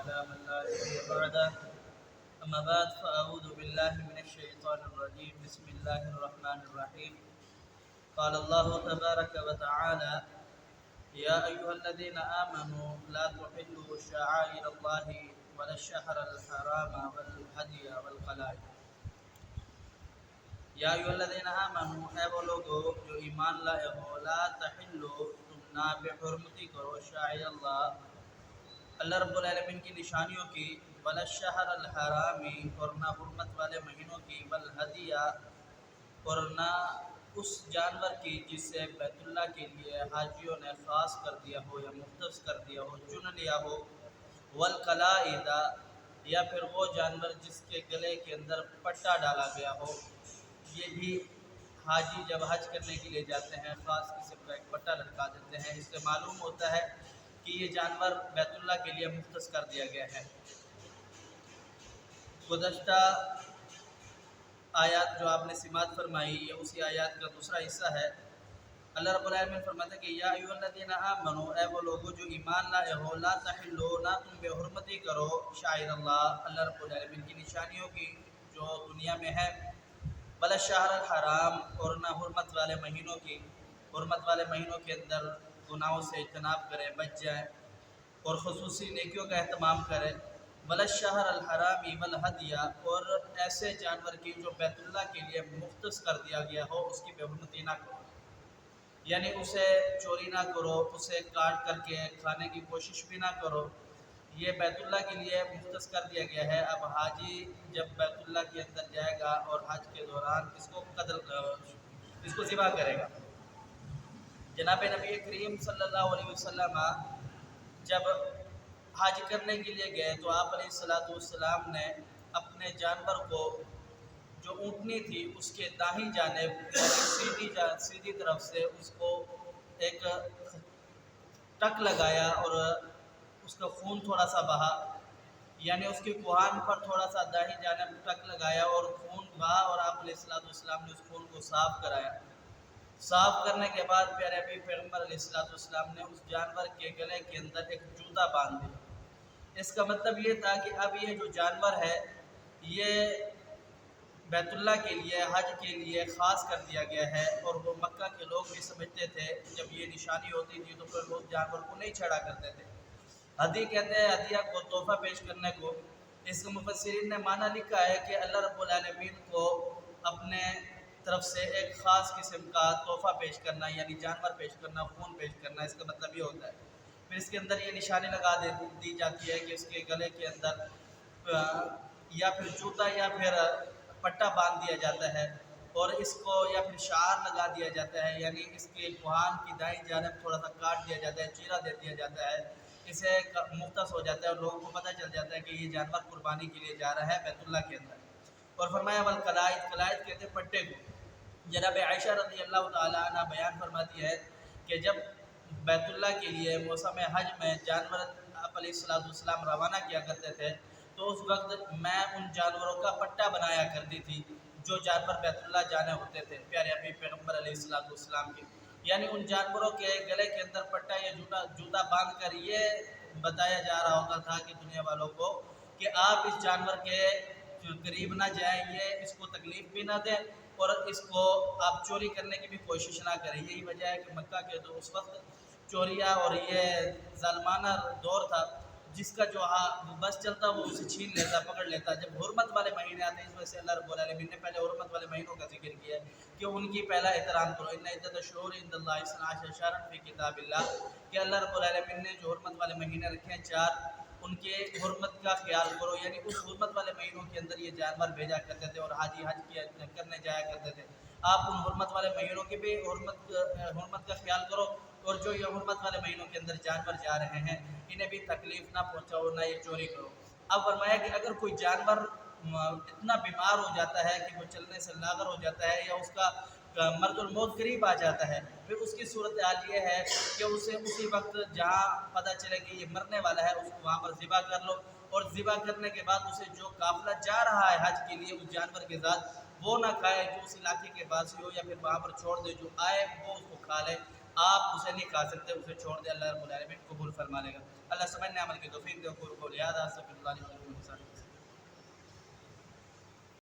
على من لا نبي بعده أما بعد فأعوذ بالله من الشيطان الرجيم بسم الله الرحمن الرحيم قال الله تبارك وتعالى يا أيها الذين آمنوا لا تحلوا شعائر الله ولا الشهر الحرام والهدي والقلائد یا ایھا الذین آمنوا اے وہ لوگو جو ایمان لائے ہو لا تحلوا تم نہ بے حرمتی کرو شعائر اللہ رب العالمین کی نشانیوں کی ولا الشہر الحرامی اور نہ حرمت والے مہینوں کی والہدیہ اور نہ اس جانور کی جس سے بیت اللہ کے لیے حاجیوں نے خاص کر دیا ہو یا مختص کر دیا ہو چن لیا ہو والقلائد یا پھر وہ جانور جس کے گلے کے اندر پٹا ڈالا گیا ہو. یہ بھی حاجی جب حج کرنے کے لیے جاتے ہیں خاص قسم کا ایک پٹا لٹکا دیتے ہیں. اس سے معلوم ہوتا ہے کہ یہ جانور بیت اللہ کے لیے مختص کر دیا گیا ہے. گزشتہ آیات جو آپ نے سماعت فرمائی یہ اسی آیات کا دوسرا حصہ ہے. اللہ رب العالمین فرماتا ہے کہ یا ایھا الذین آمنوا اے وہ لوگو جو ایمان لائے ہو لا تحلوا نہ تم بے حرمتی کرو شعائر اللہ رب العالمین کی نشانیوں کی جو دنیا میں ہے ولا الشہر الحرام اور نہ حرمت والے مہینوں کی. حرمت والے مہینوں کے اندر گناہوں سے اجتناب کرے بچ جائے اور خصوصی نیکیوں کا اہتمام کرے. ولا الشہر الحرامی والہدیہ اور ایسے جانور کی جو بیت اللہ کے لیے مختص کر دیا گیا ہو اس کی بے حرمتی نہ کرو یعنی اسے چوری نہ کرو اسے کاٹ کر کے کھانے کی کوشش بھی نہ کرو. یہ بیت اللہ کے لیے مختص کر دیا گیا ہے. اب حاجی جب بیت اللہ کے اندر جائے گا اور حج کے دوران اس کو ذبح کرے گا. جناب نبی کریم صلی اللہ علیہ وسلم جب حج کرنے کے لیے گئے تو آپ علیہ السلام نے اپنے جانور کو جو اونٹنی تھی اس کے داہنی جانب سیدھی طرف سے اس کو ایک ٹک لگایا اور اس کا خون تھوڑا سا بہا یعنی اس کے کوہان پر تھوڑا سا داہنی جانب ٹک لگایا اور خون بہا اور آپ علیہ السلام نے اس خون کو صاف کرایا. صاف کرنے کے بعد پیارے نبی پیغمبر علیہ السلام نے اس جانور کے گلے کے اندر ایک جوتا باندھ دیا. اس کا مطلب یہ تھا کہ اب یہ جو جانور ہے یہ بیت اللہ کے لیے حج کے لیے خاص کر دیا گیا ہے. اور وہ مکہ کے لوگ بھی سمجھتے تھے جب یہ نشانی ہوتی تھی تو پھر لوگ جانور کو نہیں چھڑا کرتے تھے. ہدی کہتے ہیں ہدیہ کو تحفہ پیش کرنے کو. اس مفسرین نے معنی لکھا ہے کہ اللہ رب العالمین کو اپنے طرف سے ایک خاص قسم کا تحفہ پیش کرنا یعنی جانور پیش کرنا خون پیش کرنا. اس کا مطلب یہ ہوتا ہے. پھر اس کے اندر یہ نشانی لگا دی جاتی ہے کہ اس کے گلے کے اندر یا پھر جوتا یا پھر پٹا باندھ دیا جاتا ہے اور اس کو یا پھر شعار لگا دیا جاتا ہے یعنی اس کے کوہان کی دائیں جانب تھوڑا سا کاٹ دیا جاتا ہے چیرا دے دیا جاتا ہے. اسے مختص ہو جاتا ہے اور لوگوں کو پتہ چل جاتا ہے کہ یہ جانور قربانی کے لیے جا رہا ہے بیت اللہ کے اندر. اور فرمایا والقلائد قلائد کہتے ہیں پٹے کو. جناب عائشہ رضی اللہ تعالیٰ عنہ بیان فرماتی ہے کہ جب بیت اللہ کے لیے موسم حج میں جانور آپ علیہ السلام روانہ کیا کرتے تھے تو اس وقت میں ان جانوروں کا پٹا بنایا کرتی تھی جو جانور بیت اللہ جانے ہوتے تھے پیارے حبیب پیغمبر علیہ السلام کے. یعنی ان جانوروں کے گلے کے اندر پٹا یا جوتا باندھ کر یہ بتایا جا رہا ہوتا تھا کہ دنیا والوں کو کہ آپ اس جانور کے قریب نہ جائیں یہ اس کو تکلیف بھی نہ دیں اور اس کو آپ چوری کرنے کی بھی کوشش نہ کریں. یہی وجہ ہے کہ مکہ کے تو اس وقت چوریاں اور یہ ظالمانہ دور تھا جس کا جو بس چلتا وہ اسے چھین لیتا پکڑ لیتا. جب حرمت والے مہینے آتے ہیں اس وجہ سے اللہ رب العالمین نے پہلے حرمت والے مہینوں کا ذکر کیا ہے کہ ان کی پہلا احترام کرو. ان عدت الشہور عند اللہ 12 شہرا فی کتاب اللہ کہ اللہ رب العالمین نے جو حرمت والے مہینے رکھے ہیں 4 ان کے حرمت کا خیال کرو. یعنی اس حرمت والے مہینوں کے اندر یہ جانور بھیجا کرتے تھے اور حاجی حج کرنے جایا کرتے تھے. آپ ان حرمت والے مہینوں کی بھی حرمت کا خیال کرو اور جو یہ حرمت والے مہینوں کے اندر جانور جا رہے ہیں انہیں بھی تکلیف نہ پہنچاؤ نہ یہ چوری کرو. اب فرمایا کہ اگر کوئی جانور اتنا بیمار ہو جاتا ہے کہ وہ چلنے سے لاغر ہو جاتا ہے یا اس کا مرض الموت قریب آ جاتا ہے پھر اس کی صورتحال یہ ہے کہ اسے اسی وقت جہاں پتہ چلے کہ یہ مرنے والا ہے اس کو وہاں پر ذبح کر لو اور ذبح کرنے کے بعد اسے جو قافلہ جا رہا ہے حج کے لیے اس جانور کے ساتھ وہ نہ کھائے جو اس علاقے کے باسی ہو یا پھر وہاں پر چھوڑ دے جو آئے وہ اس کو کھا لے آپ اسے نہیں کھا سکتے، اسے چھوڑ دیں، اللہ رب العالمین قبول فرما لے گا۔ اللہ سمجھنے عمل کی توفیق دے، قول یاد آ سب اللہ علیہ وسلم۔